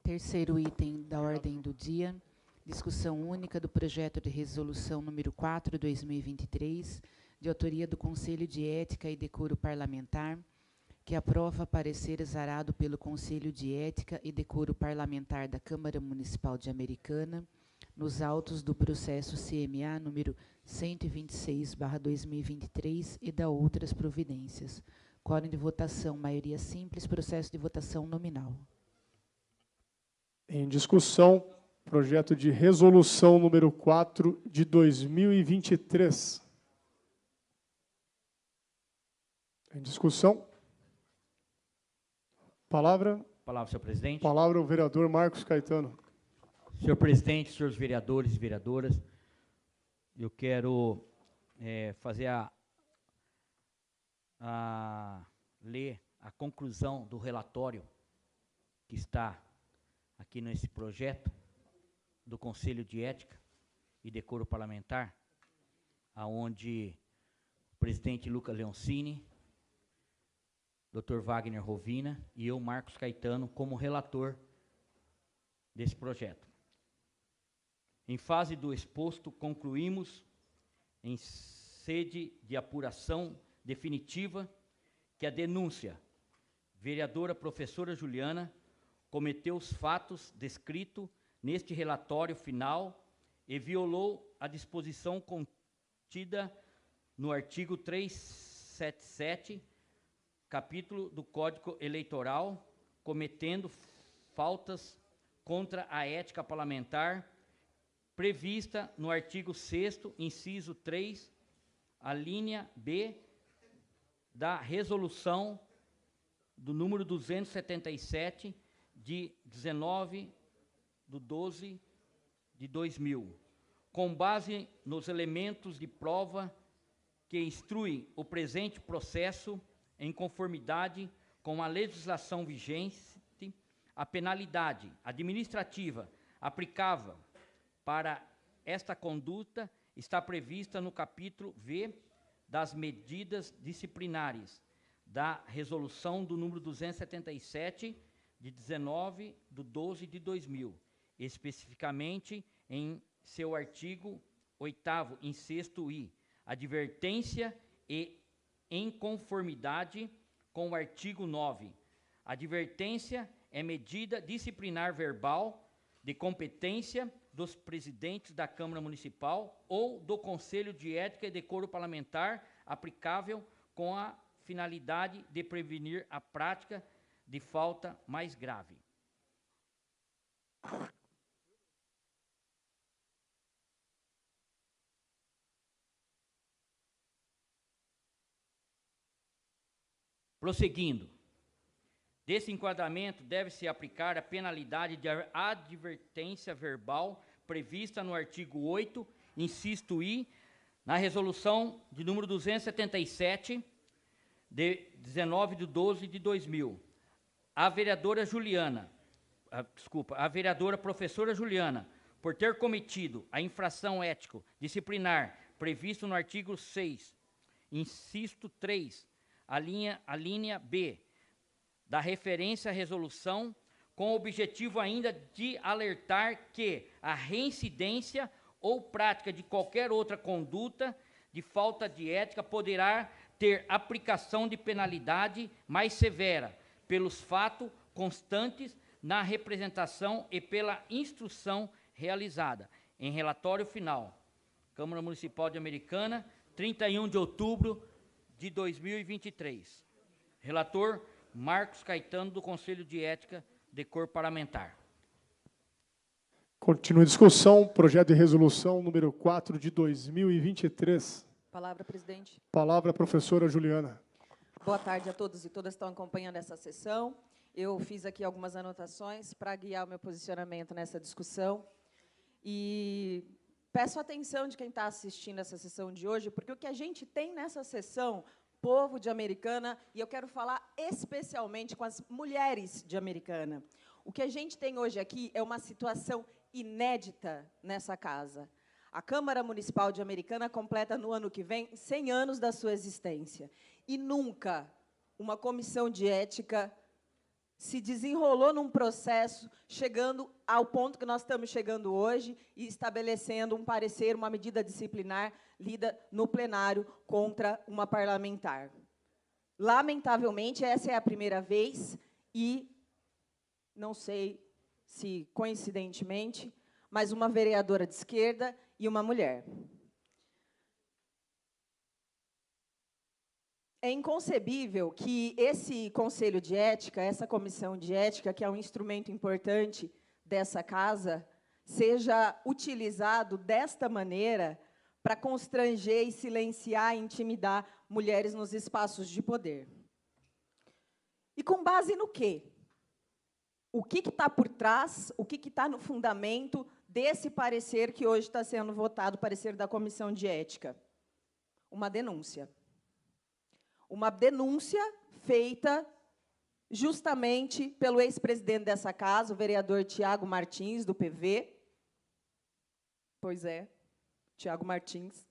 Terceiro item da ordem do dia, discussão única do projeto de resolução número 4/2023, de autoria do Conselho de Ética e Decoro Parlamentar, que aprova parecer exarado pelo Conselho de Ética e Decoro Parlamentar da Câmara Municipal de Americana, nos autos do processo CMA número 126/2023 e da outras providências. Quórum de votação, maioria simples, processo de votação nominal. Em discussão, projeto de resolução número 4 de 2023. Em discussão. Palavra, senhor presidente. Palavra ao vereador Marcos Caetano. Senhor presidente, senhores vereadores e vereadoras, eu quero ler a conclusão do relatório que está aqui nesse projeto do Conselho de Ética e Decoro Parlamentar, aonde o presidente Lucas Leoncini, Dr. Wagner Rovina e eu, Marcos Caetano, como relator desse projeto. Em fase do exposto, concluímos, em sede de apuração definitiva, que a denúncia, vereadora professora Juliana, cometeu os fatos descritos neste relatório final e violou a disposição contida no artigo 377, capítulo do Código Eleitoral, cometendo faltas contra a ética parlamentar, prevista no artigo 6º, inciso 3, a linha B da resolução do número 277, de 19/12/2000, com base nos elementos de prova que instruem o presente processo em conformidade com a legislação vigente, a penalidade administrativa aplicável para esta conduta está prevista no capítulo V das medidas disciplinares da resolução do número 277, de 19/12/2000, especificamente em seu artigo 8º, inciso I, advertência e em conformidade com o artigo 9. Advertência é medida disciplinar verbal de competência dos presidentes da Câmara Municipal ou do Conselho de Ética e Decoro Parlamentar, aplicável com a finalidade de prevenir a prática de falta mais grave. Prosseguindo, desse enquadramento deve-se aplicar a penalidade de advertência verbal prevista no artigo 8, inciso I, na resolução de número 277, de 19/12/2000. A vereadora professora Juliana, por ter cometido a infração ético-disciplinar previsto no artigo 6, inciso 3, a linha B, da referência à resolução, com o objetivo ainda de alertar que a reincidência ou prática de qualquer outra conduta de falta de ética poderá ter aplicação de penalidade mais severa, pelos fatos constantes na representação e pela instrução realizada. Em relatório final, Câmara Municipal de Americana, 31 de outubro de 2023. Relator Marcos Caetano, do Conselho de Ética, Decoro Parlamentar. Continua a discussão, projeto de resolução número 4 de 2023. Palavra, presidente. Palavra, professora Juliana. Boa tarde a todos e todas que estão acompanhando essa sessão. Eu fiz aqui algumas anotações para guiar o meu posicionamento nessa discussão. E peço atenção de quem está assistindo essa sessão de hoje, porque o que a gente tem nessa sessão, povo de Americana, e eu quero falar especialmente com as mulheres de Americana. O que a gente tem hoje aqui é uma situação inédita nessa casa. A Câmara Municipal de Americana completa no ano que vem 100 anos da sua existência. E nunca uma comissão de ética se desenrolou num processo, chegando ao ponto que nós estamos chegando hoje e estabelecendo um parecer, uma medida disciplinar lida no plenário contra uma parlamentar. Lamentavelmente, essa é a primeira vez e, não sei se coincidentemente, mas uma vereadora de esquerda e uma mulher. É inconcebível que esse Conselho de Ética, essa Comissão de Ética, que é um instrumento importante dessa casa, seja utilizado desta maneira para constranger e silenciar e intimidar mulheres nos espaços de poder. E com base no quê? O que está por trás, o que está no fundamento desse parecer que hoje está sendo votado, parecer da Comissão de Ética? Uma denúncia. Uma denúncia feita justamente pelo ex-presidente dessa casa, o vereador Tiago Martins, do PV. Pois é, Tiago Martins.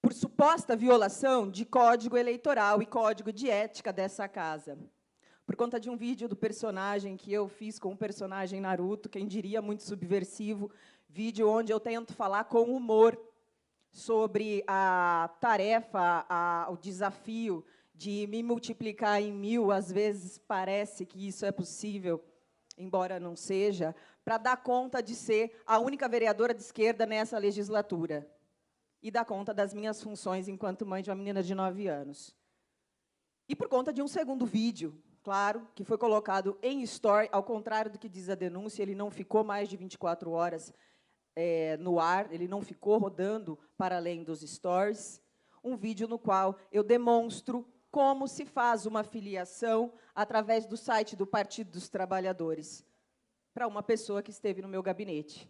Por suposta violação de código eleitoral e código de ética dessa casa. Por conta de um vídeo do personagem que eu fiz com o personagem Naruto, quem diria muito subversivo, vídeo onde eu tento falar com humor sobre a tarefa, o desafio de me multiplicar em 1000, às vezes parece que isso é possível, embora não seja, para dar conta de ser a única vereadora de esquerda nessa legislatura e dar conta das minhas funções enquanto mãe de uma menina de 9 anos. E por conta de um segundo vídeo, claro, que foi colocado em story, ao contrário do que diz a denúncia, ele não ficou mais de 24 horas no ar, ele não ficou rodando para além dos stories, um vídeo no qual eu demonstro como se faz uma filiação através do site do Partido dos Trabalhadores para uma pessoa que esteve no meu gabinete.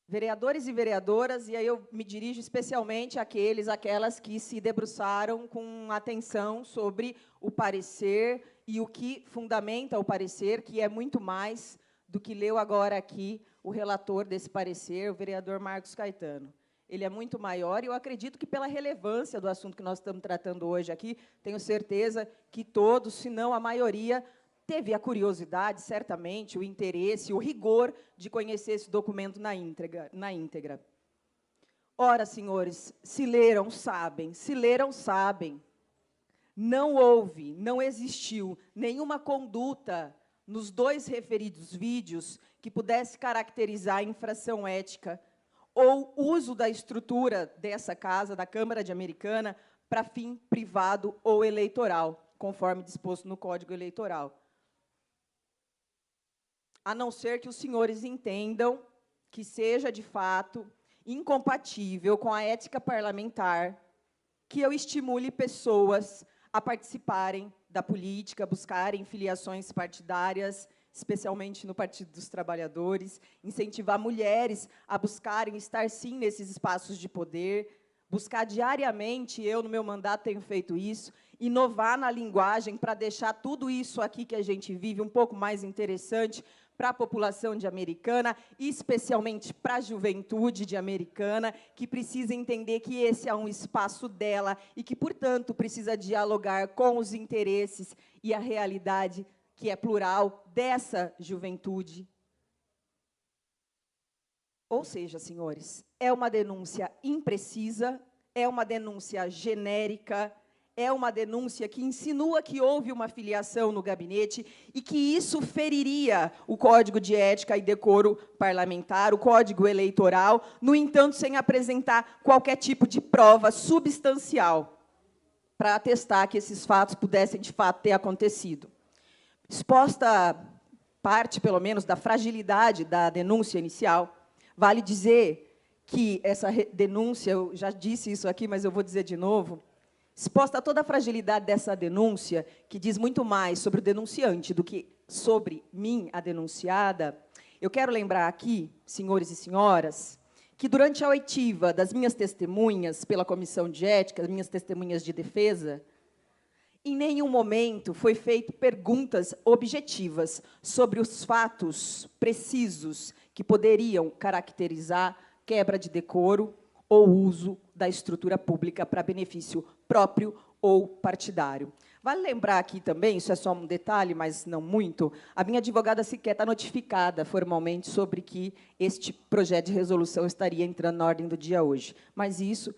Vereadores e vereadoras, e aí eu me dirijo especialmente àquelas que se debruçaram com atenção sobre o parecer e o que fundamenta o parecer, que é muito mais do que leu agora aqui o relator desse parecer, o vereador Marcos Caetano. Ele é muito maior e eu acredito que, pela relevância do assunto que nós estamos tratando hoje aqui, tenho certeza que todos, se não a maioria, teve a curiosidade, certamente, o interesse, o rigor de conhecer esse documento na íntegra. Ora, senhores, se leram, sabem. Se leram, sabem. Não houve, não existiu nenhuma conduta nos 2 referidos vídeos que pudesse caracterizar a infração ética ou uso da estrutura dessa casa, da Câmara de Americana, para fim privado ou eleitoral, conforme disposto no Código Eleitoral. A não ser que os senhores entendam que seja, de fato, incompatível com a ética parlamentar que eu estimule pessoas a participarem da política, buscarem filiações partidárias, especialmente no Partido dos Trabalhadores, incentivar mulheres a buscarem estar, sim, nesses espaços de poder, buscar diariamente, eu, no meu mandato, tenho feito isso, inovar na linguagem para deixar tudo isso aqui que a gente vive um pouco mais interessante para a população de Americana, e especialmente para a juventude de Americana, que precisa entender que esse é um espaço dela e que, portanto, precisa dialogar com os interesses e a realidade que é plural dessa juventude. Ou seja, senhores, é uma denúncia imprecisa, é uma denúncia genérica, é uma denúncia que insinua que houve uma filiação no gabinete e que isso feriria o Código de Ética e Decoro Parlamentar, o Código Eleitoral, no entanto, sem apresentar qualquer tipo de prova substancial para atestar que esses fatos pudessem, de fato, ter acontecido. Exposta parte, pelo menos, da fragilidade da denúncia inicial, vale dizer que essa denúncia, eu já disse isso aqui, mas eu vou dizer de novo, exposta a toda a fragilidade dessa denúncia, que diz muito mais sobre o denunciante do que sobre mim, a denunciada, eu quero lembrar aqui, senhores e senhoras, que durante a oitiva das minhas testemunhas pela Comissão de Ética, das minhas testemunhas de defesa, em nenhum momento foi feito perguntas objetivas sobre os fatos precisos que poderiam caracterizar quebra de decoro ou uso da estrutura pública para benefício próprio ou partidário. Vale lembrar aqui também, isso é só um detalhe, mas não muito, a minha advogada sequer está notificada formalmente sobre que este projeto de resolução estaria entrando na ordem do dia hoje. Mas isso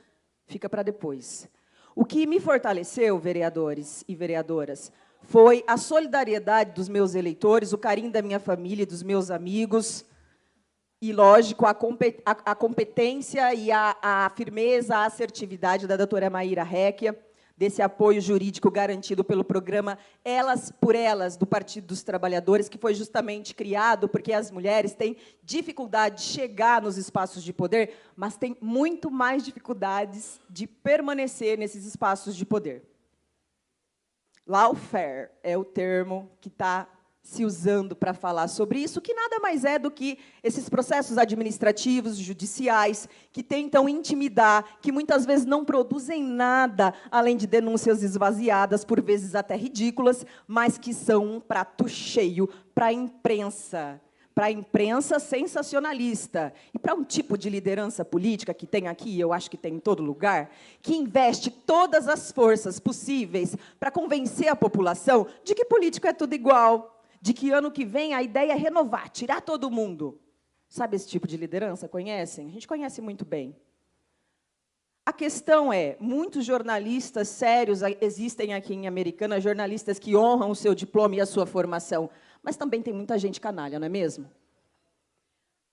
fica para depois. O que me fortaleceu, vereadores e vereadoras, foi a solidariedade dos meus eleitores, o carinho da minha família e dos meus amigos, e, lógico, a competência e a firmeza, a assertividade da doutora Maíra Recchia, desse apoio jurídico garantido pelo programa Elas por Elas, do Partido dos Trabalhadores, que foi justamente criado porque as mulheres têm dificuldade de chegar nos espaços de poder, mas têm muito mais dificuldades de permanecer nesses espaços de poder. Lawfare é o termo que está se usando para falar sobre isso, que nada mais é do que esses processos administrativos, judiciais, que tentam intimidar, que muitas vezes não produzem nada, além de denúncias esvaziadas, por vezes até ridículas, mas que são um prato cheio para a imprensa sensacionalista, e para um tipo de liderança política que tem aqui, eu acho que tem em todo lugar, que investe todas as forças possíveis para convencer a população de que político é tudo igual, de que ano que vem a ideia é renovar, tirar todo mundo. Sabe esse tipo de liderança? Conhecem? A gente conhece muito bem. A questão é, muitos jornalistas sérios existem aqui em Americana, jornalistas que honram o seu diploma e a sua formação, mas também tem muita gente canalha, não é mesmo?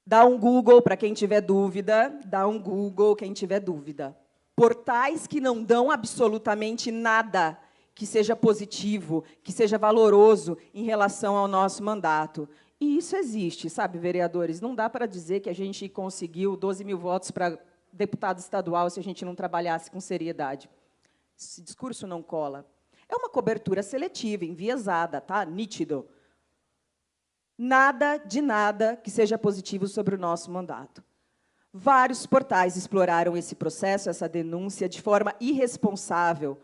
Dá um Google para quem tiver dúvida, dá um Google quem tiver dúvida. Portais que não dão absolutamente nada que seja positivo, que seja valoroso em relação ao nosso mandato. E isso existe, sabe, vereadores? Não dá para dizer que a gente conseguiu 12 mil votos para deputado estadual se a gente não trabalhasse com seriedade. Esse discurso não cola. É uma cobertura seletiva, enviesada, tá? Nítido. Nada de nada que seja positivo sobre o nosso mandato. Vários portais exploraram esse processo, essa denúncia, de forma irresponsável,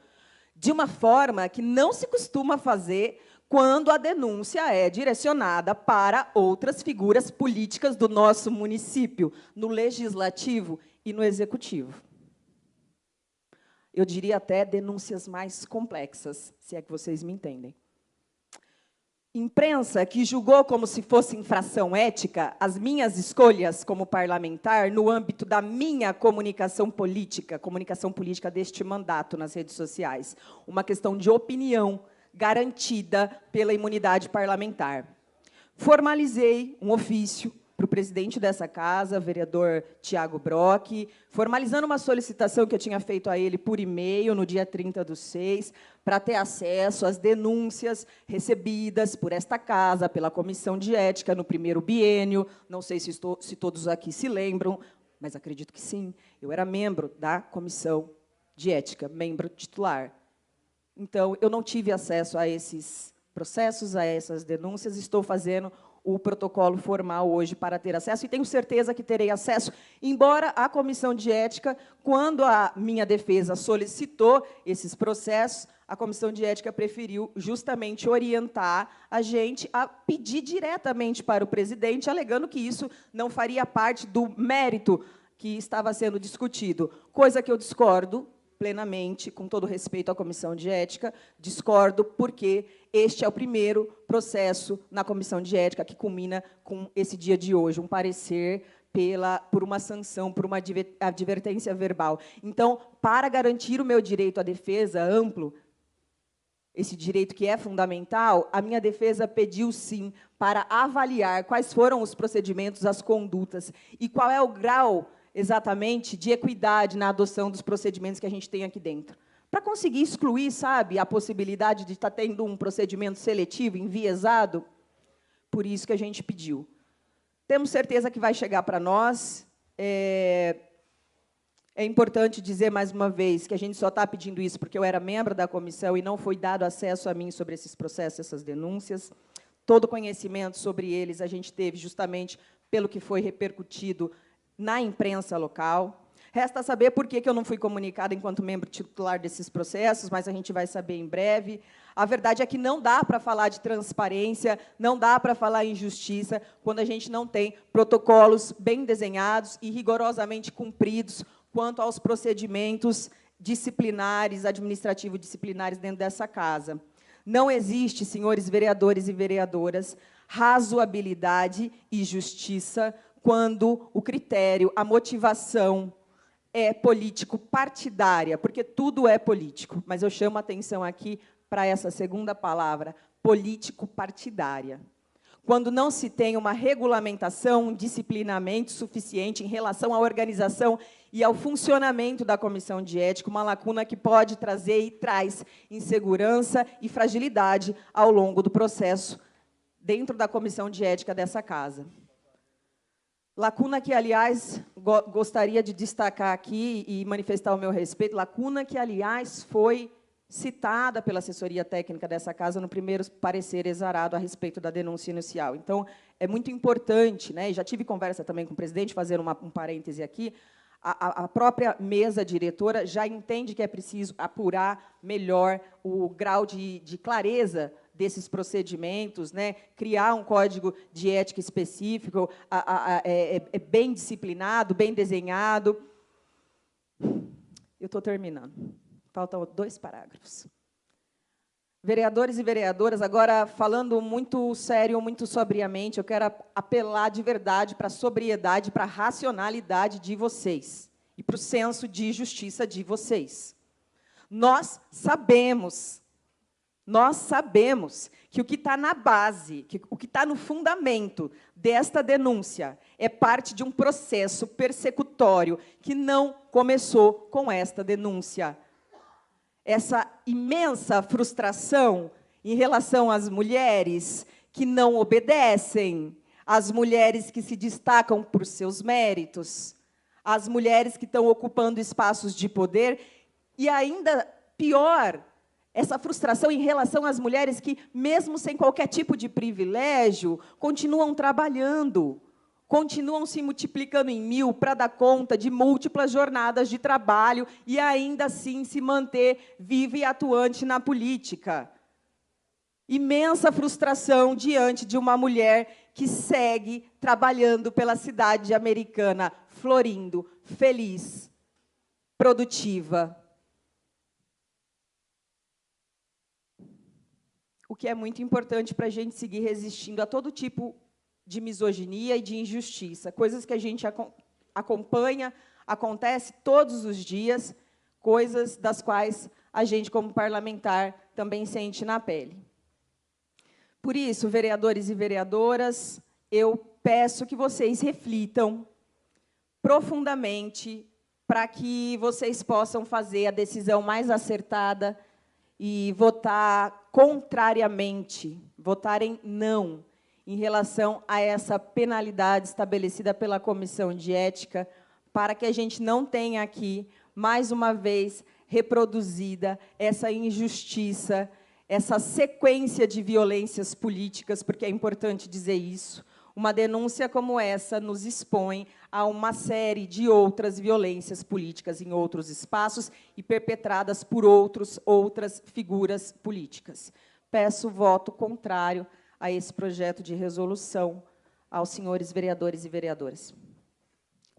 de uma forma que não se costuma fazer quando a denúncia é direcionada para outras figuras políticas do nosso município, no legislativo e no executivo. Eu diria até denúncias mais complexas, se é que vocês me entendem. Imprensa que julgou como se fosse infração ética as minhas escolhas como parlamentar no âmbito da minha comunicação política deste mandato nas redes sociais. Uma questão de opinião garantida pela imunidade parlamentar. Formalizei um ofício para o presidente dessa casa, vereador Tiago Brock, formalizando uma solicitação que eu tinha feito a ele por e-mail no dia 30/6, para ter acesso às denúncias recebidas por esta casa, pela Comissão de Ética, no primeiro biênio. Não sei se todos aqui se lembram, mas acredito que sim. Eu era membro da Comissão de Ética, membro titular. Então, eu não tive acesso a esses processos, a essas denúncias, estou fazendo o protocolo formal hoje para ter acesso, e tenho certeza que terei acesso, embora a Comissão de Ética, quando a minha defesa solicitou esses processos, a Comissão de Ética preferiu justamente orientar a gente a pedir diretamente para o presidente, alegando que isso não faria parte do mérito que estava sendo discutido, coisa que eu discordo plenamente, com todo respeito à Comissão de Ética, discordo, porque este é o primeiro processo na Comissão de Ética que culmina com esse dia de hoje, um parecer por uma sanção, por uma advertência verbal. Então, para garantir o meu direito à defesa amplo, esse direito que é fundamental, a minha defesa pediu, sim, para avaliar quais foram os procedimentos, as condutas, e qual é o grau exatamente de equidade na adoção dos procedimentos que a gente tem aqui dentro. Para conseguir excluir, sabe, a possibilidade de estar tendo um procedimento seletivo, enviesado, por isso que a gente pediu. Temos certeza que vai chegar para nós. É importante dizer, mais uma vez, que a gente só está pedindo isso porque eu era membro da comissão e não foi dado acesso a mim sobre esses processos, essas denúncias. Todo conhecimento sobre eles a gente teve justamente pelo que foi repercutido na imprensa local. Resta saber por que eu não fui comunicada enquanto membro titular desses processos, mas a gente vai saber em breve. A verdade é que não dá para falar de transparência, não dá para falar em justiça, quando a gente não tem protocolos bem desenhados e rigorosamente cumpridos quanto aos procedimentos disciplinares, administrativo-disciplinares dentro dessa casa. Não existe, senhores vereadores e vereadoras, razoabilidade e justiça quando o critério, a motivação é político-partidária, porque tudo é político, mas eu chamo a atenção aqui para essa segunda palavra, político-partidária. Quando não se tem uma regulamentação, um disciplinamento suficiente em relação à organização e ao funcionamento da comissão de ética, uma lacuna que pode trazer e traz insegurança e fragilidade ao longo do processo dentro da comissão de ética dessa casa. Lacuna que, aliás, gostaria de destacar aqui e manifestar o meu respeito, lacuna que, aliás, foi citada pela assessoria técnica dessa casa no primeiro parecer exarado a respeito da denúncia inicial. Então, é muito importante, né, e já tive conversa também com o presidente, fazer um parêntese aqui, a própria mesa diretora já entende que é preciso apurar melhor o grau de clareza desses procedimentos, né, criar um código de ética específico, bem disciplinado, bem desenhado. Eu estou terminando. Faltam 2 parágrafos. Vereadores e vereadoras, agora, falando muito sério, muito sobriamente, eu quero apelar de verdade para a sobriedade, para a racionalidade de vocês e para o senso de justiça de vocês. Nós sabemos que o que está na base, o que está no fundamento desta denúncia é parte de um processo persecutório que não começou com esta denúncia. Essa imensa frustração em relação às mulheres que não obedecem, às mulheres que se destacam por seus méritos, às mulheres que estão ocupando espaços de poder, e ainda pior, essa frustração em relação às mulheres que, mesmo sem qualquer tipo de privilégio, continuam trabalhando, continuam se multiplicando em 1000 para dar conta de múltiplas jornadas de trabalho e, ainda assim, se manter viva e atuante na política. Imensa frustração diante de uma mulher que segue trabalhando pela cidade americana, florindo, feliz, produtiva. O que é muito importante para a gente seguir resistindo a todo tipo de misoginia e de injustiça, coisas que a gente acompanha, acontece todos os dias, coisas das quais a gente, como parlamentar, também sente na pele. Por isso, vereadores e vereadoras, eu peço que vocês reflitam profundamente para que vocês possam fazer a decisão mais acertada e votar contrariamente, votarem não, em relação a essa penalidade estabelecida pela Comissão de Ética, para que a gente não tenha aqui, mais uma vez, reproduzida essa injustiça, essa sequência de violências políticas, porque é importante dizer isso. Uma denúncia como essa nos expõe a uma série de outras violências políticas em outros espaços e perpetradas por outras figuras políticas. Peço voto contrário a esse projeto de resolução aos senhores vereadores e vereadoras.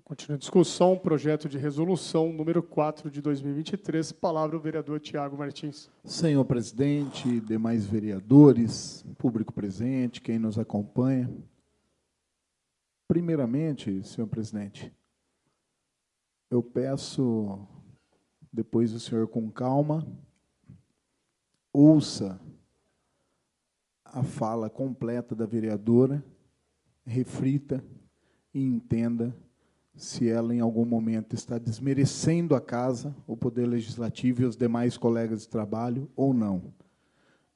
Continua a discussão, projeto de resolução número 4 de 2023. Palavra o vereador Tiago Martins. Senhor presidente, demais vereadores, público presente, quem nos acompanha. Primeiramente, senhor presidente, eu peço, depois o senhor com calma, ouça a fala completa da vereadora, reflita e entenda se ela, em algum momento, está desmerecendo a casa, o Poder Legislativo e os demais colegas de trabalho, ou não.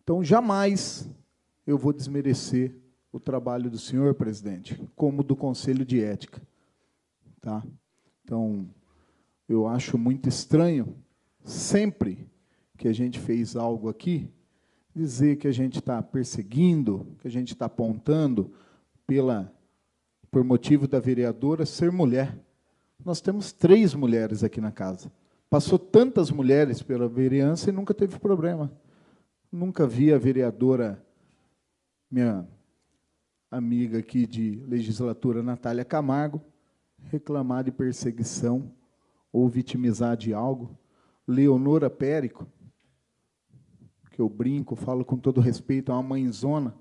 Então, jamais eu vou desmerecer o trabalho do senhor, presidente, como do Conselho de Ética. Tá? Então, eu acho muito estranho, sempre que a gente fez algo aqui, dizer que a gente está perseguindo, que a gente está apontando por motivo da vereadora ser mulher. Nós temos 3 mulheres aqui na casa. Passou tantas mulheres pela vereança e nunca teve problema. Nunca vi a vereadora, minha amiga aqui de legislatura, Natália Camargo, reclamar de perseguição ou vitimizar de algo. Leonora Périco, que eu brinco, falo com todo respeito, é uma mãezona,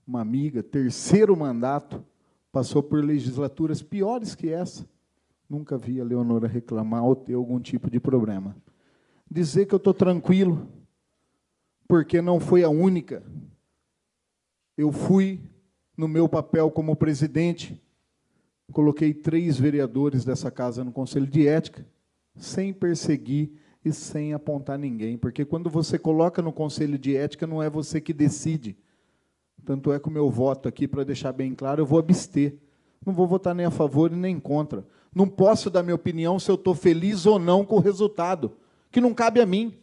uma amiga, 3º mandato, passou por legislaturas piores que essa. Nunca vi a Leonora reclamar ou ter algum tipo de problema. Dizer que eu estou tranquilo, porque não foi a única. Eu fui, no meu papel como presidente, coloquei 3 vereadores dessa casa no Conselho de Ética, sem perseguir e sem apontar ninguém, porque quando você coloca no Conselho de Ética, não é você que decide. Tanto é que o meu voto aqui, para deixar bem claro, eu vou abster. Não vou votar nem a favor e nem contra. Não posso dar minha opinião se eu estou feliz ou não com o resultado, que não cabe a mim.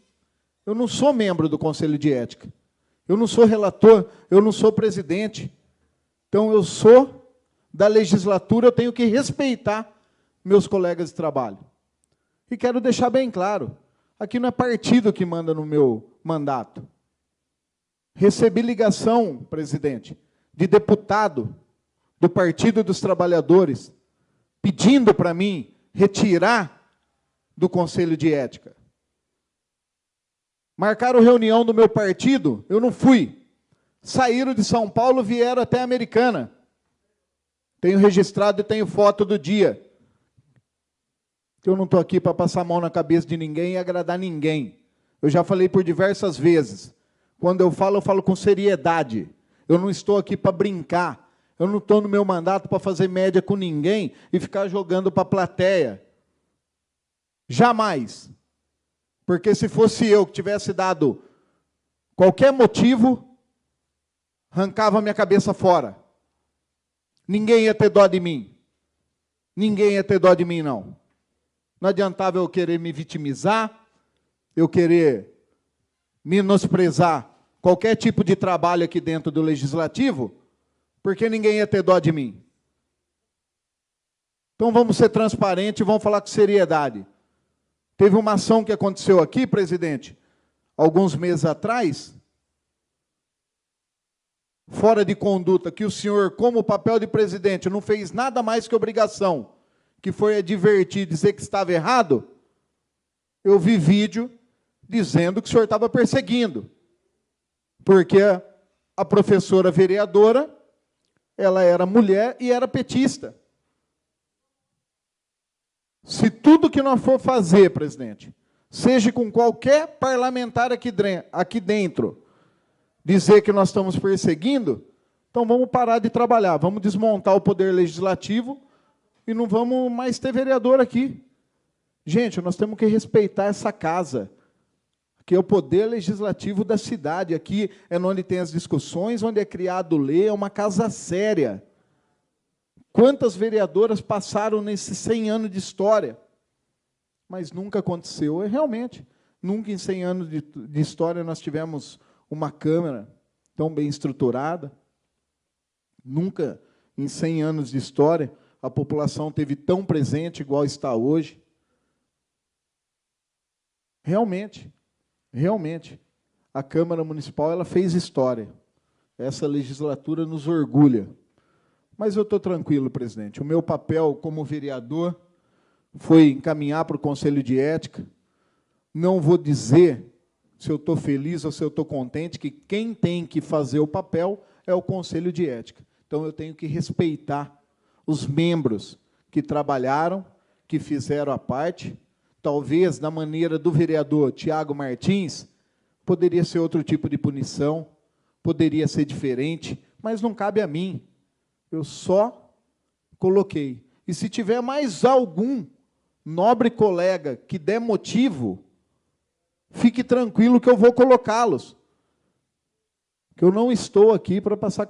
Eu não sou membro do Conselho de Ética. Eu não sou relator, eu não sou presidente. Então, eu sou da legislatura, eu tenho que respeitar meus colegas de trabalho. E quero deixar bem claro, aqui não é partido que manda no meu mandato. Recebi ligação, presidente, de deputado do Partido dos Trabalhadores, pedindo para mim retirar do Conselho de Ética. Marcaram reunião do meu partido, eu não fui. Saíram de São Paulo, vieram até a Americana. Tenho registrado e tenho foto do dia. Eu não estou aqui para passar a mão na cabeça de ninguém e agradar ninguém. Eu já falei por diversas vezes. Quando eu falo com seriedade. Eu não estou aqui para brincar. Eu não estou no meu mandato para fazer média com ninguém e ficar jogando para a plateia. Jamais. Porque se fosse eu que tivesse dado qualquer motivo, arrancava minha cabeça fora. Ninguém ia ter dó de mim. Ninguém ia ter dó de mim, não. Não adiantava eu querer me vitimizar, eu querer menosprezar qualquer tipo de trabalho aqui dentro do Legislativo, porque ninguém ia ter dó de mim. Então vamos ser transparentes e vamos falar com seriedade. Teve uma ação que aconteceu aqui, presidente, alguns meses atrás, fora de conduta, que o senhor, como papel de presidente, não fez nada mais que obrigação, que foi advertir, dizer que estava errado. Eu vi vídeo dizendo que o senhor estava perseguindo, porque a professora vereadora, ela era mulher e era petista. Se tudo que nós for fazer, presidente, seja com qualquer parlamentar aqui dentro, dizer que nós estamos perseguindo, então vamos parar de trabalhar, vamos desmontar o poder legislativo e não vamos mais ter vereador aqui. Gente, nós temos que respeitar essa casa. Aqui é o poder legislativo da cidade, aqui é onde tem as discussões, onde é criado lei, é uma casa séria. Quantas vereadoras passaram nesses 100 anos de história? Mas nunca aconteceu. Realmente, nunca em 100 anos de história nós tivemos uma Câmara tão bem estruturada. Nunca em 100 anos de história a população teve tão presente igual está hoje. Realmente, a Câmara Municipal ela fez história. Essa legislatura nos orgulha. Mas eu estou tranquilo, presidente. O meu papel como vereador foi encaminhar para o Conselho de Ética. Não vou dizer se eu estou feliz ou se eu estou contente, que quem tem que fazer o papel é o Conselho de Ética. Então, eu tenho que respeitar os membros que trabalharam, que fizeram a parte. Talvez, na maneira do vereador Tiago Martins, poderia ser outro tipo de punição, poderia ser diferente, mas não cabe a mim. Eu só coloquei. E se tiver mais algum nobre colega que der motivo, fique tranquilo que eu vou colocá-los. Que eu não estou aqui para passar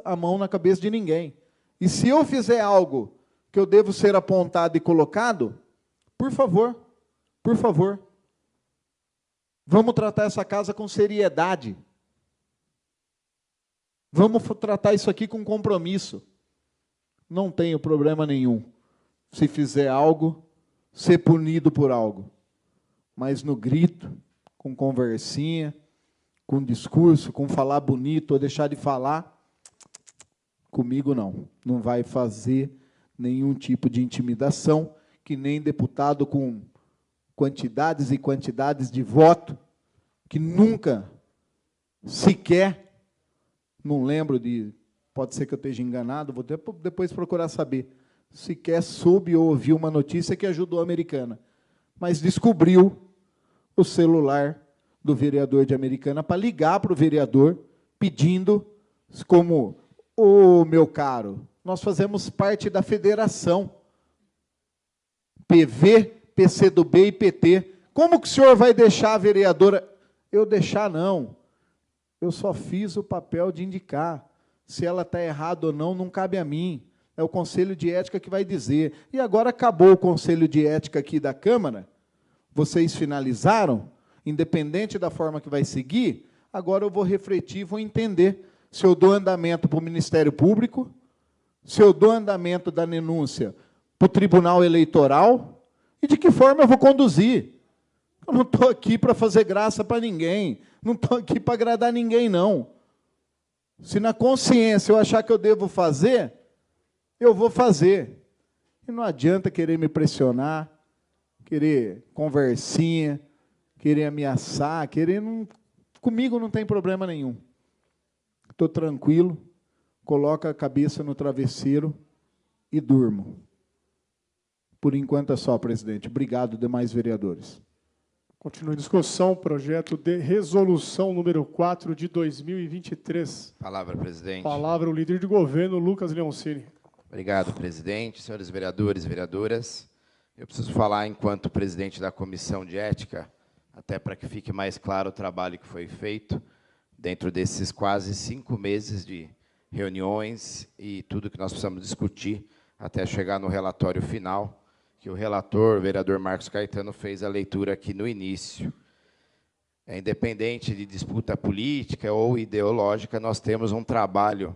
a mão na cabeça de ninguém. E se eu fizer algo que eu devo ser apontado e colocado, por favor, vamos tratar essa casa com seriedade. Vamos tratar isso aqui com compromisso. Não tenho problema nenhum. Se fizer algo, ser punido por algo. Mas no grito, com conversinha, com discurso, com falar bonito ou deixar de falar, comigo não. Não vai fazer nenhum tipo de intimidação, que nem deputado com quantidades e quantidades de voto, que nunca, sequer, não lembro de, pode ser que eu esteja enganado, vou depois procurar saber, sequer soube ou ouviu uma notícia que ajudou a Americana, mas descobriu o celular do vereador de Americana para ligar para o vereador, pedindo, como, ô, meu caro, nós fazemos parte da federação, PV, PCdoB e PT. Como que o senhor vai deixar a vereadora? Eu deixar, não. Eu só fiz o papel de indicar. Se ela está errada ou não, não cabe a mim. É o Conselho de Ética que vai dizer. E agora acabou o Conselho de Ética aqui da Câmara. Vocês finalizaram, independente da forma que vai seguir, agora eu vou refletir, vou entender se eu dou andamento para o Ministério Público, se eu dou andamento da denúncia para o Tribunal Eleitoral e de que forma eu vou conduzir. Eu não estou aqui para fazer graça para ninguém, não estou aqui para agradar ninguém, não. Se na consciência eu achar que eu devo fazer, eu vou fazer. E não adianta querer me pressionar, querer conversinha, querer ameaçar, querer... Comigo não tem problema nenhum. Estou tranquilo, coloco a cabeça no travesseiro e durmo. Por enquanto é só, presidente. Obrigado, demais vereadores. Continua em discussão, projeto de resolução número 4 de 2023. Palavra, presidente. Palavra o líder de governo, Lucas Leoncini. Obrigado, presidente. Senhores vereadores e vereadoras, eu preciso falar enquanto presidente da Comissão de Ética, até para que fique mais claro o trabalho que foi feito dentro desses quase 5 meses de reuniões e tudo que nós precisamos discutir até chegar no relatório final, que o relator, o vereador Marcos Caetano, fez a leitura aqui no início. Independente de disputa política ou ideológica, nós temos um trabalho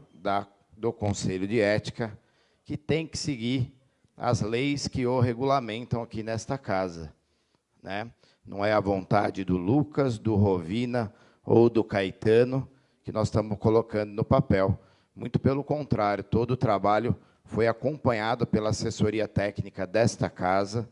do Conselho de Ética que tem que seguir as leis que o regulamentam aqui nesta casa, né? Não é a vontade do Lucas, do Rovina ou do Caetano que nós estamos colocando no papel. Muito pelo contrário, todo o trabalho foi acompanhado pela assessoria técnica desta casa,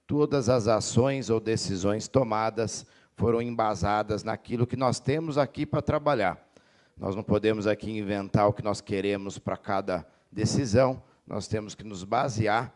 todas as ações ou decisões tomadas foram embasadas naquilo que nós temos aqui para trabalhar. Nós não podemos aqui inventar o que nós queremos para cada decisão, nós temos que nos basear,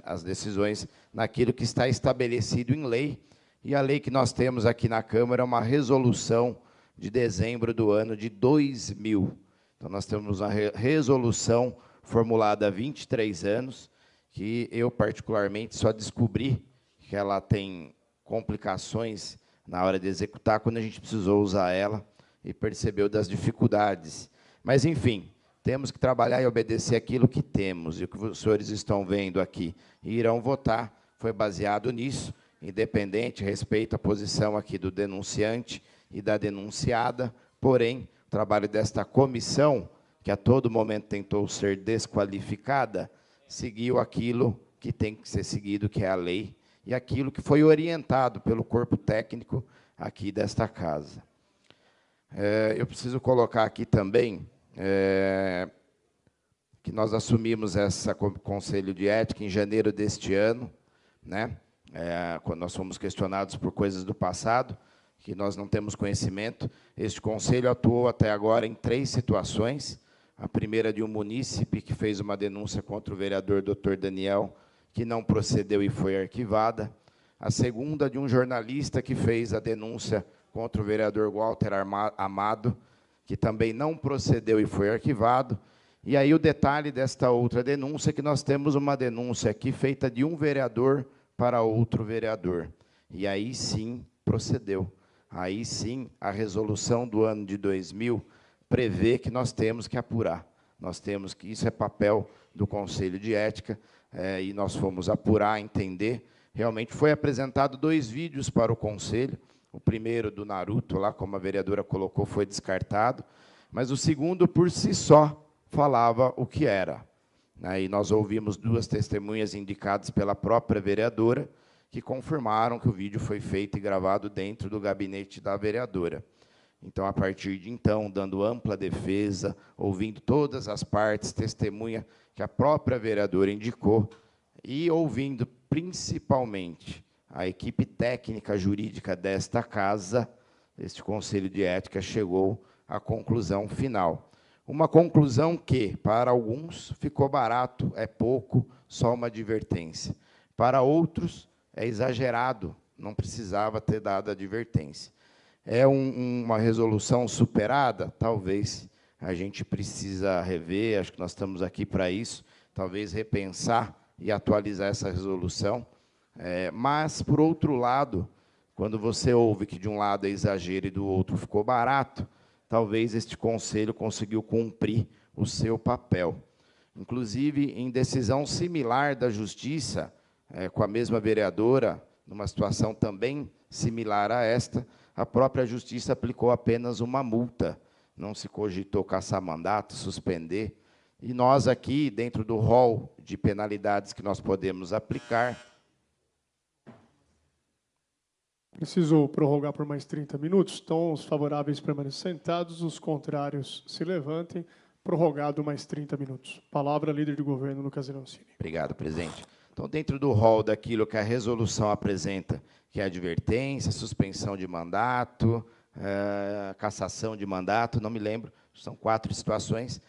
as decisões, naquilo que está estabelecido em lei, e a lei que nós temos aqui na Câmara é uma resolução de dezembro do ano de 2000. Então, nós temos uma resolução formulada há 23 anos, que eu, particularmente, só descobri que ela tem complicações na hora de executar, quando a gente precisou usar ela e percebeu das dificuldades. Mas, enfim, temos que trabalhar e obedecer aquilo que temos, e o que os senhores estão vendo aqui e irão votar foi baseado nisso, independente, respeito à posição aqui do denunciante e da denunciada, porém, o trabalho desta comissão, que a todo momento tentou ser desqualificada, seguiu aquilo que tem que ser seguido, que é a lei, e aquilo que foi orientado pelo corpo técnico aqui desta casa. Eu preciso colocar aqui também que nós assumimos esse Conselho de Ética em janeiro deste ano, né? Quando nós fomos questionados por coisas do passado, que nós não temos conhecimento. Este Conselho atuou até agora em 3 situações. A primeira de um munícipe que fez uma denúncia contra o vereador Dr. Daniel, que não procedeu e foi arquivada. A segunda de um jornalista que fez a denúncia contra o vereador Walter Amado, que também não procedeu e foi arquivado. E aí o detalhe desta outra denúncia é que nós temos uma denúncia aqui feita de um vereador para outro vereador. E aí sim procedeu. Aí sim a resolução do ano de 2000 prevê que nós temos que apurar. Nós temos que, isso é papel do Conselho de Ética, e nós fomos apurar, entender. Realmente foi apresentado 2 vídeos para o Conselho. O primeiro do Naruto, lá, como a vereadora colocou, foi descartado, mas o segundo, por si só, falava o que era. E nós ouvimos 2 testemunhas indicadas pela própria vereadora, que confirmaram que o vídeo foi feito e gravado dentro do gabinete da vereadora. Então, a partir de então, dando ampla defesa, ouvindo todas as partes, testemunha que a própria vereadora indicou, e ouvindo, principalmente, a equipe técnica jurídica desta casa, este Conselho de Ética, chegou à conclusão final. Uma conclusão que, para alguns, ficou barato, é pouco, só uma advertência. Para outros, é exagerado, não precisava ter dado advertência. É uma resolução superada? Talvez a gente precisa rever, acho que nós estamos aqui para isso, talvez repensar e atualizar essa resolução. Mas, por outro lado, quando você ouve que de um lado é exagero e do outro ficou barato, talvez este Conselho conseguiu cumprir o seu papel. Inclusive, em decisão similar da Justiça, com a mesma vereadora, numa situação também similar a esta, a própria Justiça aplicou apenas uma multa, não se cogitou caçar mandato, suspender, e nós aqui, dentro do rol de penalidades que nós podemos aplicar... Preciso prorrogar por mais 30 minutos, então os favoráveis permaneçam sentados, os contrários se levantem. Prorrogado mais 30 minutos. Palavra, líder de governo, Lucas Leoncini. Obrigado, presidente. Então, dentro do rol daquilo que a resolução apresenta, que é advertência, suspensão de mandato, cassação de mandato, não me lembro, são 4 situações.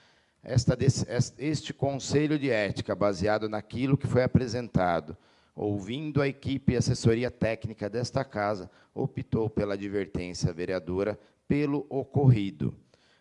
Este Conselho de Ética, baseado naquilo que foi apresentado, ouvindo a equipe e assessoria técnica desta casa, optou pela advertência vereadora pelo ocorrido.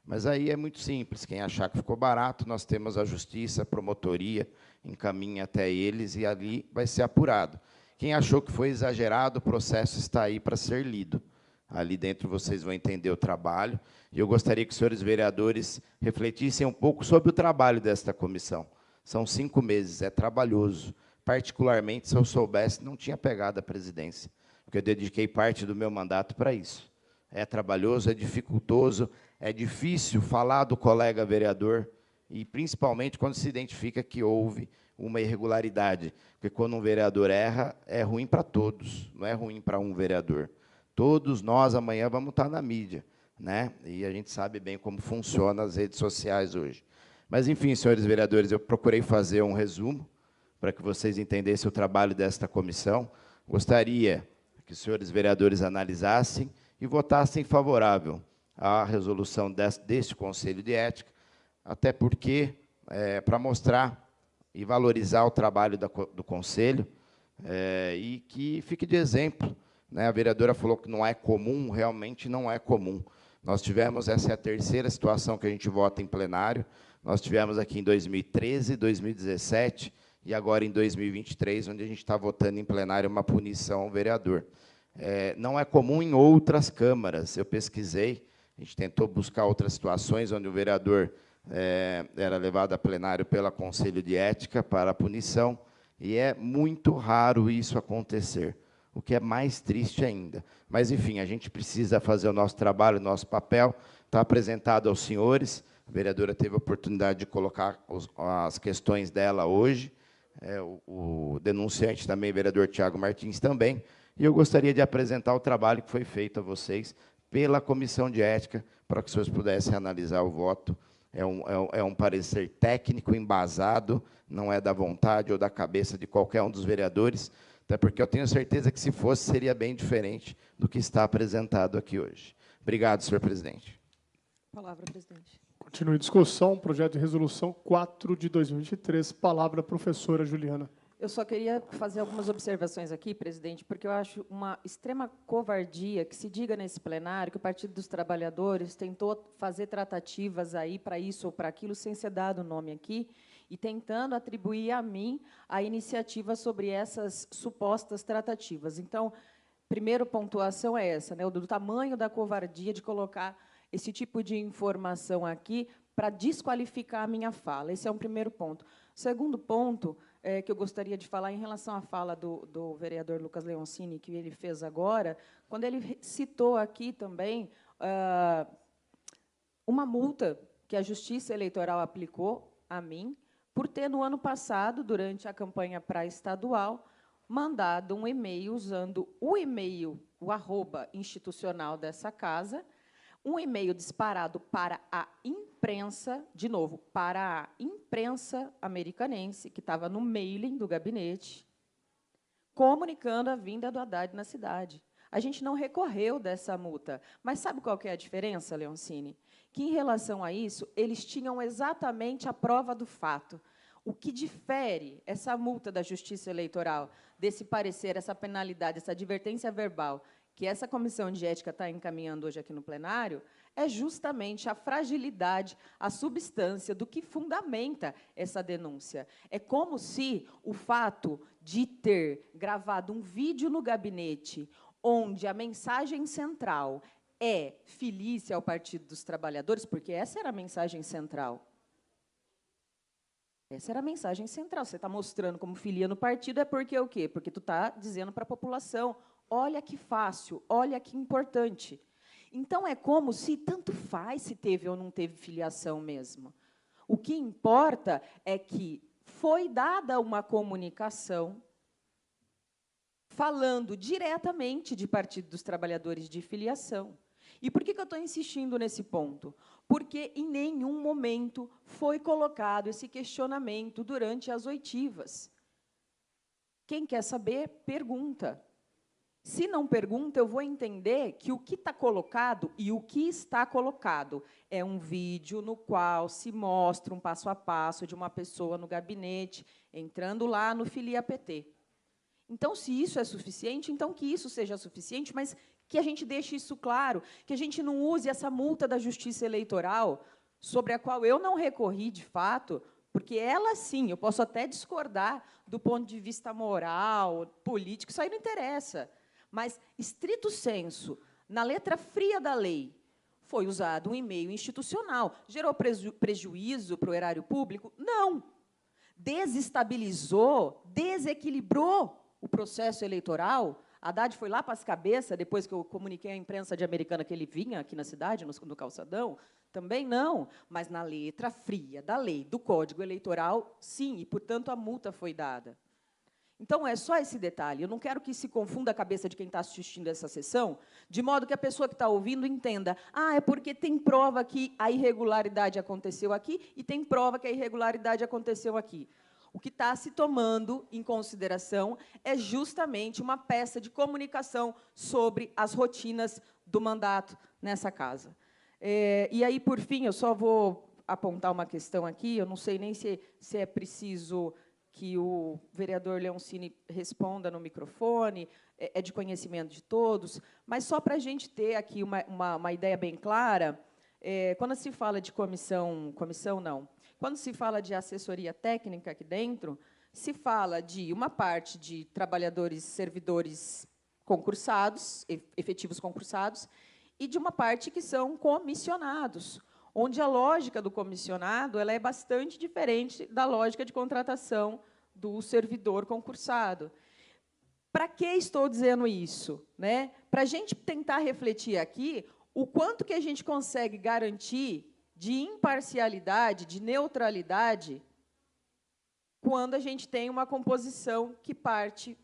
Mas aí é muito simples, quem achar que ficou barato, nós temos a Justiça, a promotoria, encaminha até eles e ali vai ser apurado. Quem achou que foi exagerado, o processo está aí para ser lido. Ali dentro vocês vão entender o trabalho, e eu gostaria que os senhores vereadores refletissem um pouco sobre o trabalho desta comissão. São 5 meses, é trabalhoso. Particularmente, se eu soubesse, não tinha pegado a presidência, porque eu dediquei parte do meu mandato para isso. É trabalhoso, é dificultoso, é difícil falar do colega vereador, e principalmente quando se identifica que houve uma irregularidade, porque quando um vereador erra, é ruim para todos, não é ruim para um vereador. Todos nós, amanhã, vamos estar na mídia, né? E a gente sabe bem como funcionam as redes sociais hoje. Mas, enfim, senhores vereadores, eu procurei fazer um resumo, para que vocês entendessem o trabalho desta comissão. Gostaria que os senhores vereadores analisassem e votassem favorável à resolução deste Conselho de Ética, até porque, para mostrar e valorizar o trabalho do Conselho, e que fique de exemplo. Né? A vereadora falou que não é comum, realmente não é comum. Nós tivemos, essa é a 3ª situação que a gente vota em plenário, nós tivemos aqui em 2013, 2017, e agora em 2023, onde a gente está votando em plenário uma punição ao vereador. Não é comum em outras câmaras, eu pesquisei, a gente tentou buscar outras situações onde o vereador era levado a plenário pelo Conselho de Ética para a punição, e é muito raro isso acontecer, o que é mais triste ainda. Mas, enfim, a gente precisa fazer o nosso trabalho, o nosso papel, está apresentado aos senhores, a vereadora teve a oportunidade de colocar as questões dela hoje, o denunciante também, o vereador Tiago Martins, também, e eu gostaria de apresentar o trabalho que foi feito a vocês pela Comissão de Ética, para que os senhores pudessem analisar o voto. É um parecer técnico, embasado, não é da vontade ou da cabeça de qualquer um dos vereadores, até porque eu tenho certeza que, se fosse, seria bem diferente do que está apresentado aqui hoje. Obrigado, senhor presidente. Palavra, presidente. Continue a discussão, projeto de resolução 4 de 2023. Palavra, professora Juliana. Eu só queria fazer algumas observações aqui, presidente, porque eu acho uma extrema covardia que se diga nesse plenário que o Partido dos Trabalhadores tentou fazer tratativas aí para isso ou para aquilo, sem ser dado o nome aqui, e tentando atribuir a mim a iniciativa sobre essas supostas tratativas. Então, primeira pontuação é essa, né, do tamanho da covardia de colocar esse tipo de informação aqui para desqualificar a minha fala. Esse é um primeiro ponto. O segundo ponto que eu gostaria de falar em relação à fala do vereador Lucas Leoncini, que ele fez agora, quando ele citou aqui também uma multa que a Justiça Eleitoral aplicou a mim, por ter, no ano passado, durante a campanha pré-estadual, mandado um e-mail usando o e-mail, o @ institucional dessa casa, um e-mail disparado para a imprensa, de novo, para a imprensa americanense, que estava no mailing do gabinete, comunicando a vinda do Haddad na cidade. A gente não recorreu dessa multa. Mas sabe qual que é a diferença, Leoncini? Que, em relação a isso, eles tinham exatamente a prova do fato. O que difere essa multa da Justiça Eleitoral, desse parecer, essa penalidade, essa advertência verbal, que essa Comissão de Ética está encaminhando hoje aqui no plenário, é justamente a fragilidade, a substância do que fundamenta essa denúncia. É como se o fato de ter gravado um vídeo no gabinete, onde a mensagem central é filícia ao Partido dos Trabalhadores, porque essa era a mensagem central. Essa era a mensagem central. Você está mostrando como filia no partido, é porque o quê? Porque tu está dizendo para a população, olha que fácil, olha que importante. Então, é como se tanto faz se teve ou não teve filiação mesmo. O que importa é que foi dada uma comunicação falando diretamente de Partido dos Trabalhadores de filiação. E por que eu estou insistindo nesse ponto? Porque em nenhum momento foi colocado esse questionamento durante as oitivas. Quem quer saber, pergunta. Se não pergunta, eu vou entender que o que está colocado e o que está colocado é um vídeo no qual se mostra um passo a passo de uma pessoa no gabinete, entrando lá no Filia PT. Então, se isso é suficiente, então que isso seja suficiente, mas que a gente deixe isso claro, que a gente não use essa multa da Justiça Eleitoral, sobre a qual eu não recorri, de fato, porque ela, sim, eu posso até discordar do ponto de vista moral, político, isso aí não interessa. Mas, estrito sensu, na letra fria da lei, foi usado um e-mail institucional. Gerou prejuízo para o erário público? Não. Desestabilizou, desequilibrou o processo eleitoral? Haddad foi lá para as cabeças, depois que eu comuniquei à imprensa de Americana que ele vinha aqui na cidade, no calçadão? Também não. Mas, na letra fria da lei, do Código Eleitoral, sim, e, portanto, a multa foi dada. Então, é só esse detalhe. Eu não quero que se confunda a cabeça de quem está assistindo essa sessão, de modo que a pessoa que está ouvindo entenda, é porque tem prova que a irregularidade aconteceu aqui e tem prova que a irregularidade aconteceu aqui. O que está se tomando em consideração é justamente uma peça de comunicação sobre as rotinas do mandato nessa casa. E aí, por fim, eu só vou apontar uma questão aqui, eu não sei nem se é preciso que o vereador Leoncini responda no microfone, é de conhecimento de todos, mas só para a gente ter aqui uma ideia bem clara, quando se fala de quando se fala de assessoria técnica aqui dentro, se fala de uma parte de trabalhadores, servidores concursados, efetivos concursados, e de uma parte que são comissionados, onde a lógica do comissionado ela é bastante diferente da lógica de contratação do servidor concursado. Para que estou dizendo isso? Né? Para a gente tentar refletir aqui o quanto que a gente consegue garantir de imparcialidade, de neutralidade, quando a gente tem uma composição que parte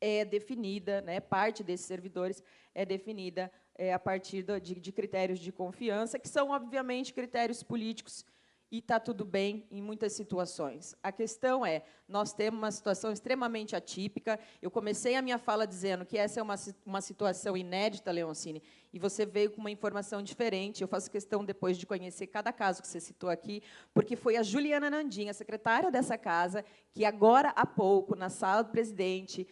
é definida, né, parte desses servidores é definida a partir de critérios de confiança, que são, obviamente, critérios políticos, e está tudo bem em muitas situações. A questão é, nós temos uma situação extremamente atípica. Eu comecei a minha fala dizendo que essa é uma situação inédita, Leoncini, e você veio com uma informação diferente. Eu faço questão, depois, de conhecer cada caso que você citou aqui, porque foi a Juliana Nandim, a secretária dessa casa, que agora, há pouco, na sala do presidente,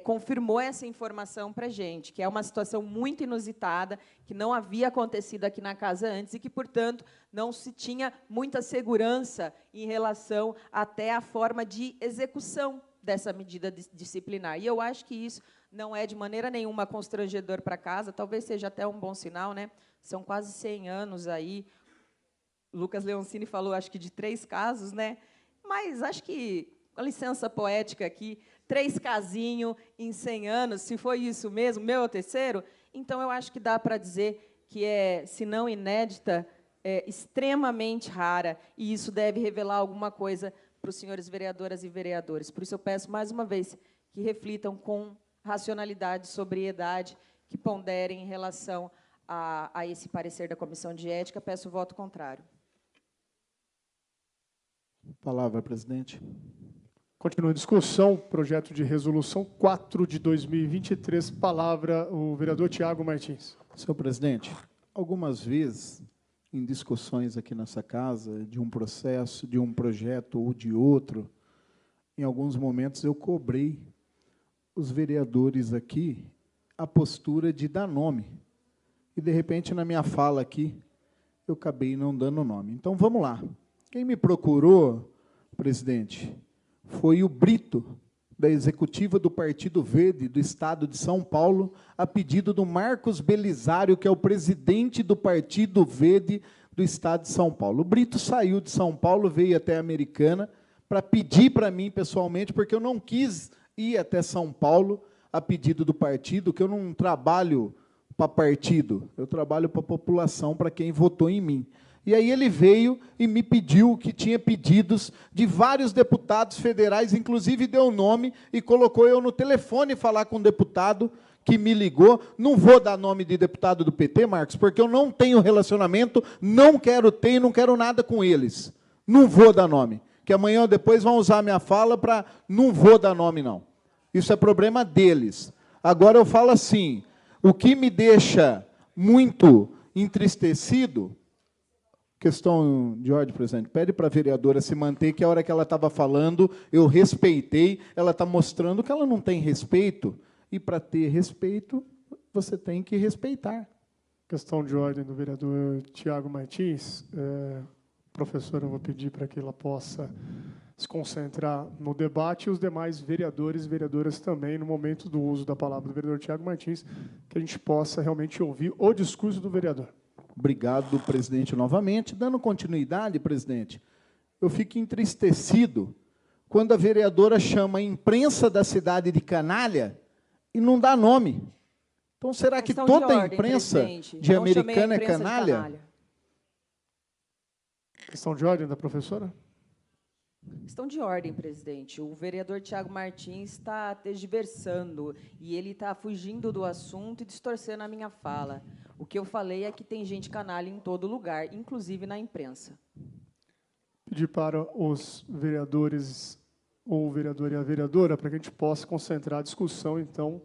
confirmou essa informação para a gente, que é uma situação muito inusitada, que não havia acontecido aqui na casa antes e que, portanto, não se tinha muita segurança em relação até à forma de execução dessa medida disciplinar. E eu acho que isso não é, de maneira nenhuma, constrangedor para a casa, talvez seja até um bom sinal, né? São quase 100 anos aí. Lucas Leoncini falou, acho que, de 3 casos, né? Mas acho que, com licença poética aqui, 3 casinhos em 100 anos, se foi isso mesmo, meu é o terceiro, então eu acho que dá para dizer que se não inédita, extremamente rara, e isso deve revelar alguma coisa para os senhores vereadoras e vereadores. Por isso, eu peço, mais uma vez, que reflitam com racionalidade, sobriedade, que ponderem em relação a esse parecer da Comissão de Ética. Peço o voto contrário. Palavra, presidente. Continua a discussão, projeto de resolução 4 de 2023. Palavra o vereador Tiago Martins. Senhor presidente, algumas vezes, em discussões aqui nessa casa, de um processo, de um projeto ou de outro, em alguns momentos eu cobrei os vereadores aqui a postura de dar nome. E, de repente, na minha fala aqui, eu acabei não dando nome. Então, vamos lá. Quem me procurou, presidente, foi o Brito, da executiva do Partido Verde do Estado de São Paulo, a pedido do Marcos Belisário, que é o presidente do Partido Verde do Estado de São Paulo. O Brito saiu de São Paulo, veio até a Americana, para pedir para mim, pessoalmente, porque eu não quis ir até São Paulo, a pedido do partido, que eu não trabalho para partido, eu trabalho para a população, para quem votou em mim. E aí ele veio e me pediu que tinha pedidos de vários deputados federais, inclusive deu nome e colocou eu no telefone falar com um deputado que me ligou. Não vou dar nome de deputado do PT, Marcos, porque eu não tenho relacionamento, não quero ter e não quero nada com eles. Não vou dar nome, que amanhã ou depois vão usar minha fala para não vou dar nome, não. Isso é problema deles. Agora eu falo assim, o que me deixa muito entristecido... Questão de ordem, presidente. Pede para a vereadora se manter, que a hora que ela estava falando, eu respeitei. Ela está mostrando que ela não tem respeito. E, para ter respeito, você tem que respeitar. Questão de ordem do vereador Tiago Martins. Professora, eu vou pedir para que ela possa se concentrar no debate e os demais vereadores e vereadoras também, no momento do uso da palavra do vereador Tiago Martins, que a gente possa realmente ouvir o discurso do vereador. Obrigado, presidente, novamente. Dando continuidade, presidente, eu fico entristecido quando a vereadora chama a imprensa da cidade de canalha e não dá nome. Então, será que toda a imprensa de Americana é canalha? Questão de ordem da professora? Questão de ordem, presidente. O vereador Tiago Martins está tergiversando e ele está fugindo do assunto e distorcendo a minha fala. O que eu falei é que tem gente canalha em todo lugar, inclusive na imprensa. Pedir para os vereadores, ou o vereador e a vereadora, para que a gente possa concentrar a discussão, então,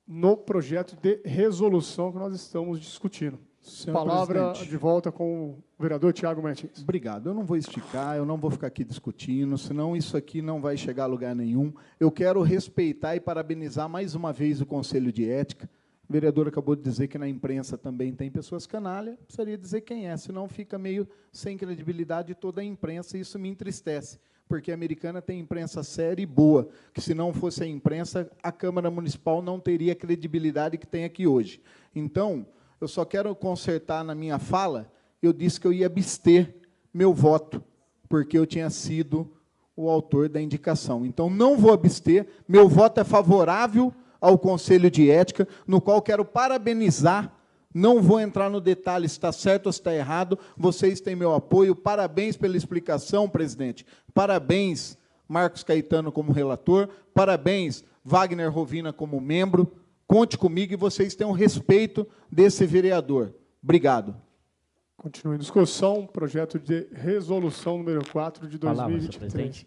no projeto de resolução que nós estamos discutindo. Senhor Palavra presidente, de volta com o vereador Tiago Martins. Obrigado. Eu não vou esticar, eu não vou ficar aqui discutindo, senão isso aqui não vai chegar a lugar nenhum. Eu quero respeitar e parabenizar mais uma vez o Conselho de Ética. O vereador acabou de dizer que na imprensa também tem pessoas canalha, precisaria dizer quem é, senão fica meio sem credibilidade toda a imprensa, e isso me entristece, porque a Americana tem imprensa séria e boa, que se não fosse a imprensa, a Câmara Municipal não teria a credibilidade que tem aqui hoje. Então, eu só quero consertar na minha fala, eu disse que eu ia abster meu voto, porque eu tinha sido o autor da indicação. Então, não vou abster, meu voto é favorável ao Conselho de Ética, no qual quero parabenizar, não vou entrar no detalhe se está certo ou se está errado, vocês têm meu apoio, parabéns pela explicação, presidente, parabéns, Marcos Caetano como relator, parabéns, Wagner Rovina como membro, conte comigo e vocês tenham respeito desse vereador. Obrigado. Continua em discussão, projeto de resolução número 4 de 2023.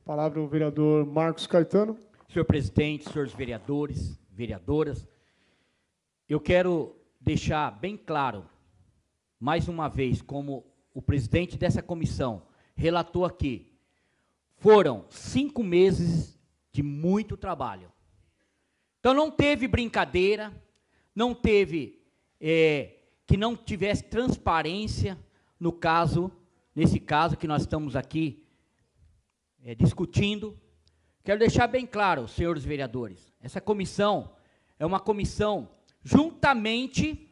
Palavra o vereador Marcos Caetano. Senhor presidente, senhores vereadores, vereadoras, eu quero deixar bem claro, mais uma vez, como o presidente dessa comissão relatou aqui, foram 5 meses de muito trabalho. Então, não teve brincadeira, não teve que não tivesse transparência no caso, nesse caso que nós estamos aqui discutindo. Quero deixar bem claro, senhores vereadores, essa comissão é uma comissão juntamente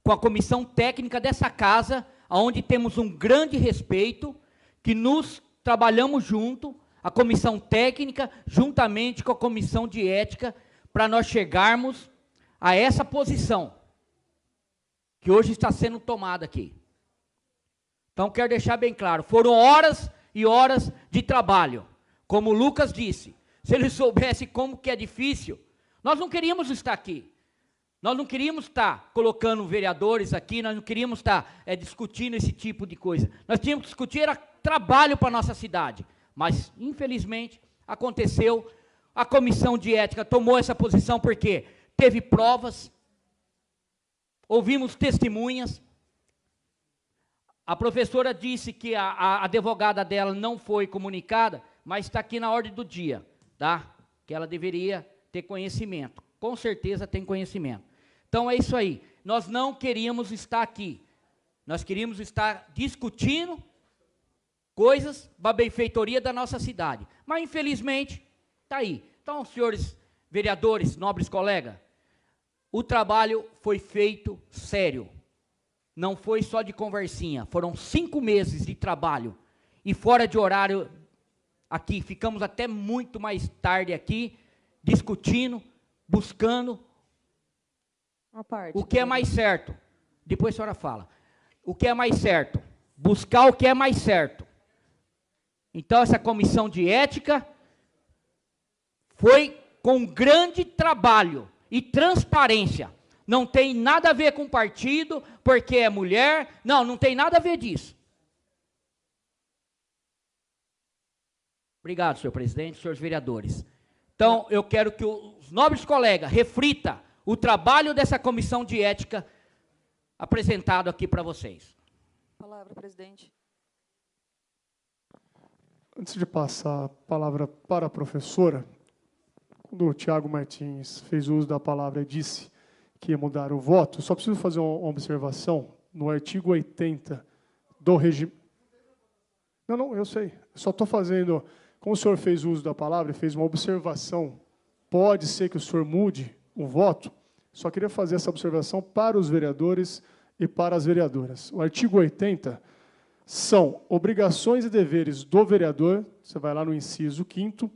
com a comissão técnica dessa casa, onde temos um grande respeito, que nos trabalhamos junto, a comissão técnica, juntamente com a comissão de ética, para nós chegarmos a essa posição, que hoje está sendo tomada aqui. Então, quero deixar bem claro, foram horas e horas de trabalho. Como o Lucas disse, se ele soubesse como que é difícil, nós não queríamos estar aqui. Nós não queríamos estar colocando vereadores aqui, nós não queríamos estar discutindo esse tipo de coisa. Nós tínhamos que discutir, era trabalho para a nossa cidade. Mas, infelizmente, aconteceu, a comissão de ética tomou essa posição porque teve provas, ouvimos testemunhas. A professora disse que a advogada dela não foi comunicada, mas está aqui na ordem do dia, tá? Que ela deveria ter conhecimento. Com certeza tem conhecimento. Então é isso aí. Nós não queríamos estar aqui. Nós queríamos estar discutindo coisas da benfeitoria da nossa cidade. Mas, infelizmente, está aí. Então, senhores vereadores, nobres colegas, o trabalho foi feito sério. Não foi só de conversinha. Foram 5 meses de trabalho. E fora de horário aqui. Ficamos até muito mais tarde aqui, discutindo, buscando o que é mais certo. Depois a senhora fala. O que é mais certo? Buscar o que é mais certo. Então, essa comissão de ética foi com grande trabalho e transparência. Não tem nada a ver com partido, porque é mulher. Não, não tem nada a ver disso. Obrigado, senhor presidente, senhores vereadores. Então, eu quero que os nobres colegas reflitam o trabalho dessa comissão de ética apresentado aqui para vocês. Palavra, presidente. Antes de passar a palavra para a professora, quando o Tiago Martins fez uso da palavra e disse que ia mudar o voto, só preciso fazer uma observação. No artigo 80 do regimento... Não, eu sei. Só estou fazendo... Como o senhor fez uso da palavra e fez uma observação, pode ser que o senhor mude o voto? Só queria fazer essa observação para os vereadores e para as vereadoras. O artigo 80 são obrigações e deveres do vereador, você vai lá no inciso 5º,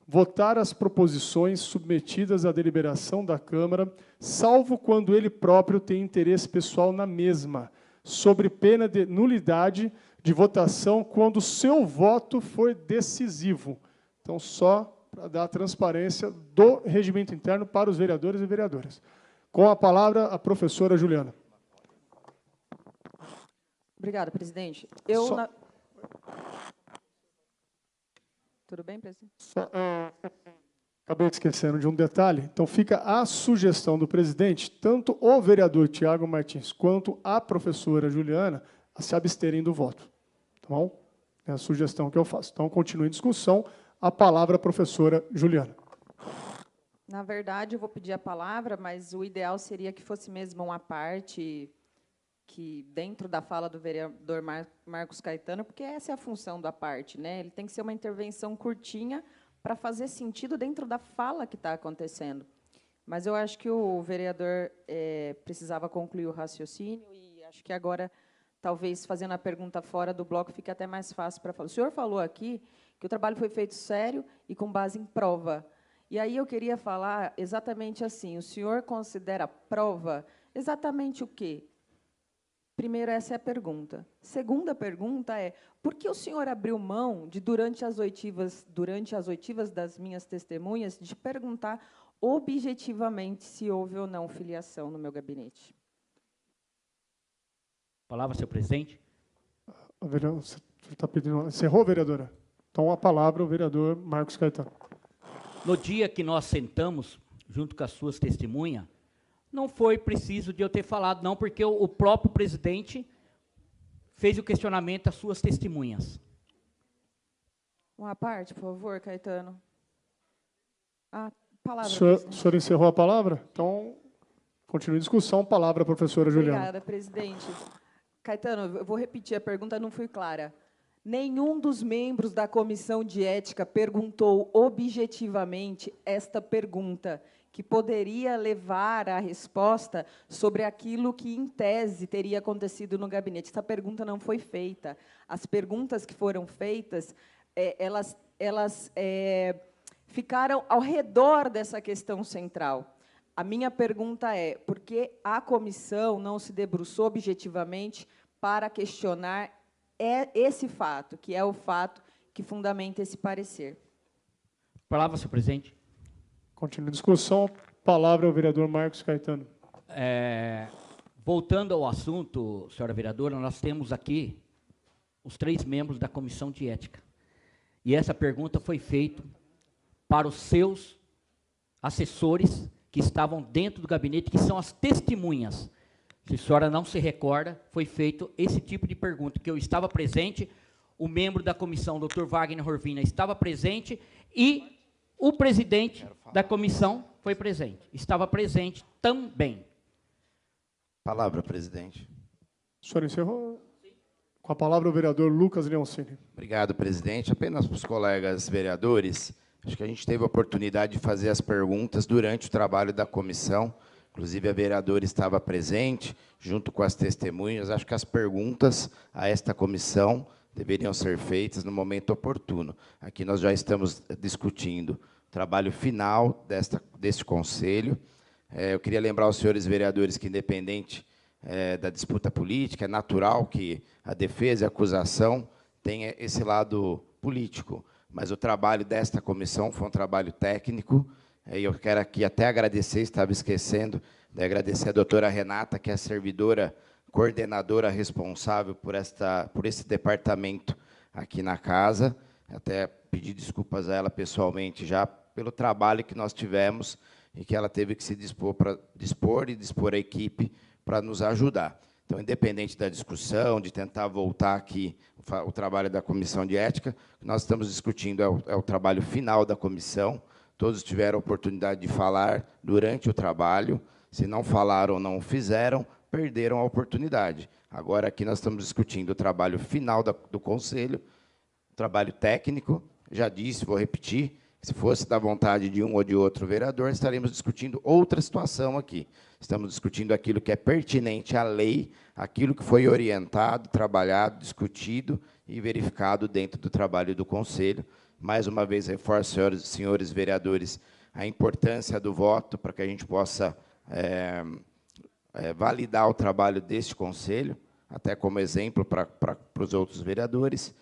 votar as proposições submetidas à deliberação da Câmara, salvo quando ele próprio tem interesse pessoal na mesma, sobre pena de nulidade de votação quando o seu voto for decisivo. Então, só para dar a transparência do regimento interno para os vereadores e vereadoras. Com a palavra, a professora Juliana. Obrigada, presidente. Tudo bem, presidente? Acabei esquecendo de um detalhe. Então, fica a sugestão do presidente, tanto o vereador Tiago Martins quanto a professora Juliana, a se absterem do voto. Tá bom? É a sugestão que eu faço. Então, continue em discussão. A palavra, professora Juliana. Na verdade, eu vou pedir a palavra, mas o ideal seria que fosse mesmo uma parte que, dentro da fala do vereador Marcos Caetano, porque essa é a função da parte, né? Ele tem que ser uma intervenção curtinha para fazer sentido dentro da fala que está acontecendo. Mas eu acho que o vereador precisava concluir o raciocínio e acho que agora, talvez, fazendo a pergunta fora do bloco, fique até mais fácil para falar. O senhor falou aqui que o trabalho foi feito sério e com base em prova. E aí eu queria falar exatamente assim, o senhor considera prova exatamente o quê? Primeiro, essa é a pergunta. Segunda pergunta é, por que o senhor abriu mão de, durante as oitivas das minhas testemunhas, de perguntar objetivamente se houve ou não filiação no meu gabinete? Palavra, senhor presidente. Você está pedindo... Encerrou, vereadora? Então, a palavra, o vereador Marcos Caetano. No dia que nós sentamos, junto com as suas testemunhas, não foi preciso de eu ter falado, não, porque o próprio presidente fez o questionamento às suas testemunhas. Uma parte, por favor, Caetano. A palavra. O senhor encerrou a palavra? Então, continue a discussão. Palavra, professora Juliana. Obrigada, presidente. Caetano, eu vou repetir a pergunta, não fui clara. Nenhum dos membros da comissão de ética perguntou objetivamente esta pergunta, que poderia levar à resposta sobre aquilo que, em tese, teria acontecido no gabinete. Essa pergunta não foi feita. As perguntas que foram feitas, elas ficaram ao redor dessa questão central. A minha pergunta é, por que a comissão não se debruçou objetivamente para questionar esse fato, que é o fato que fundamenta esse parecer? Palavra, senhor presidente. Continua a discussão. Palavra ao vereador Marcos Caetano. Voltando ao assunto, senhora vereadora, nós temos aqui os 3 membros da Comissão de Ética. E essa pergunta foi feita para os seus assessores que estavam dentro do gabinete, que são as testemunhas. Se a senhora não se recorda, foi feito esse tipo de pergunta, que eu estava presente, o membro da comissão, Dr. Wagner Horvina, estava presente, e o presidente da comissão foi presente. Estava presente também. Palavra, presidente. O senhor encerrou? Com a palavra o vereador Lucas Leoncini. Obrigado, presidente. Apenas para os colegas vereadores, acho que a gente teve a oportunidade de fazer as perguntas durante o trabalho da comissão. Inclusive, a vereadora estava presente, junto com as testemunhas. Acho que as perguntas a esta comissão deveriam ser feitas no momento oportuno. Aqui nós já estamos discutindo o trabalho final deste conselho. Eu queria lembrar aos senhores vereadores que, independente da disputa política, é natural que a defesa e a acusação tenham esse lado político, mas o trabalho desta comissão foi um trabalho técnico, e eu quero aqui até agradecer, estava esquecendo, de agradecer a doutora Renata, que é a servidora coordenadora responsável por esse departamento aqui na casa, até pedir desculpas a ela pessoalmente já pelo trabalho que nós tivemos e que ela teve que se dispor a equipe para nos ajudar. Então, independente da discussão, de tentar voltar aqui o trabalho da Comissão de Ética, o que nós estamos discutindo é o trabalho final da comissão. Todos tiveram a oportunidade de falar durante o trabalho. Se não falaram ou não o fizeram, perderam a oportunidade. Agora, aqui nós estamos discutindo o trabalho final do Conselho, o trabalho técnico. Já disse, vou repetir, se fosse da vontade de um ou de outro vereador, estaremos discutindo outra situação aqui. Estamos discutindo aquilo que é pertinente à lei, aquilo que foi orientado, trabalhado, discutido e verificado dentro do trabalho do Conselho. Mais uma vez, reforço, senhores vereadores, a importância do voto para que a gente possa validar o trabalho deste Conselho, até como exemplo para os outros vereadores.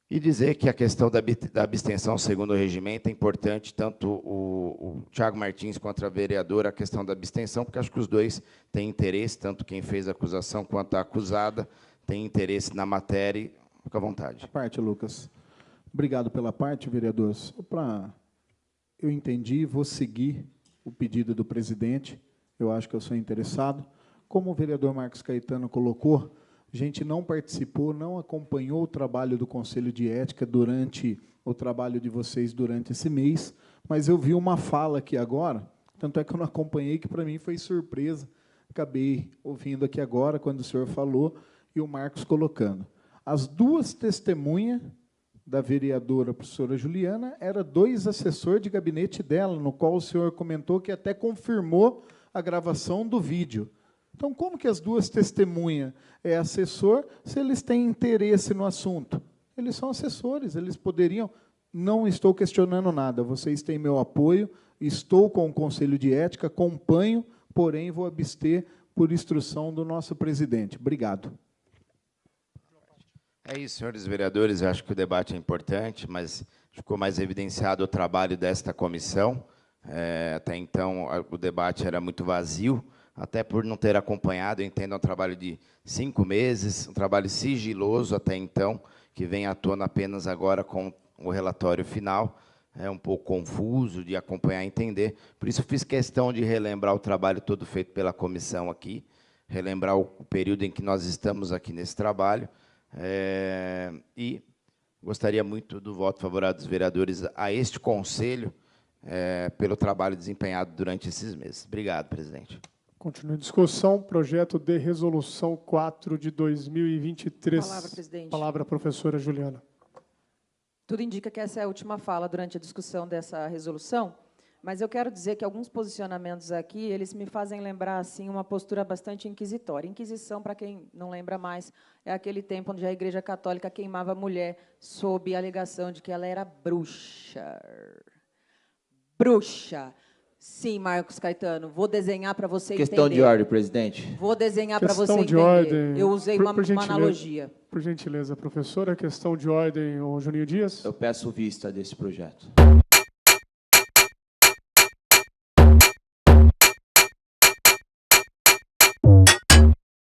E dizer que a questão da abstenção, segundo o regimento, é importante, tanto o Tiago Martins quanto a vereadora, a questão da abstenção, porque acho que os dois têm interesse, tanto quem fez a acusação quanto a acusada, tem interesse na matéria. Fica à vontade. A parte, Lucas. Obrigado pela parte, vereador. Eu entendi, vou seguir o pedido do presidente, eu acho que eu sou interessado. Como o vereador Marcos Caetano colocou, a gente não participou, não acompanhou o trabalho do Conselho de Ética durante o trabalho de vocês durante esse mês, mas eu vi uma fala aqui agora, tanto é que eu não acompanhei, que para mim foi surpresa, acabei ouvindo aqui agora, quando o senhor falou, e o Marcos colocando. As 2 testemunhas da vereadora professora Juliana eram 2 assessores de gabinete dela, no qual o senhor comentou que até confirmou a gravação do vídeo. Então, como que as 2 testemunhas é assessor se eles têm interesse no assunto? Eles são assessores, eles poderiam... Não estou questionando nada, vocês têm meu apoio, estou com o Conselho de Ética, acompanho, porém vou abster por instrução do nosso presidente. Obrigado. É isso, senhores vereadores, eu acho que o debate é importante, mas ficou mais evidenciado o trabalho desta comissão. Até então, o debate era muito vazio, até por não ter acompanhado, eu entendo, um trabalho de 5 meses, um trabalho sigiloso até então, que vem à tona apenas agora com o relatório final, é um pouco confuso de acompanhar e entender, por isso fiz questão de relembrar o trabalho todo feito pela comissão aqui, relembrar o período em que nós estamos aqui nesse trabalho, e gostaria muito do voto favorável dos vereadores a este Conselho, pelo trabalho desempenhado durante esses meses. Obrigado, presidente. Continua a discussão. Projeto de resolução 4 de 2023. Palavra, presidente. Palavra, professora Juliana. Tudo indica que essa é a última fala durante a discussão dessa resolução, mas eu quero dizer que alguns posicionamentos aqui, eles me fazem lembrar assim uma postura bastante inquisitória. Inquisição, para quem não lembra mais, é aquele tempo onde a Igreja Católica queimava a mulher sob a alegação de que ela era bruxa. Bruxa. Sim, Marcos Caetano, vou desenhar para você entender. Questão de ordem, presidente. Vou desenhar para você Questão de entender. ordem. Eu usei uma analogia. Por gentileza, professora, questão de ordem, o Juninho Dias. Eu peço vista desse projeto.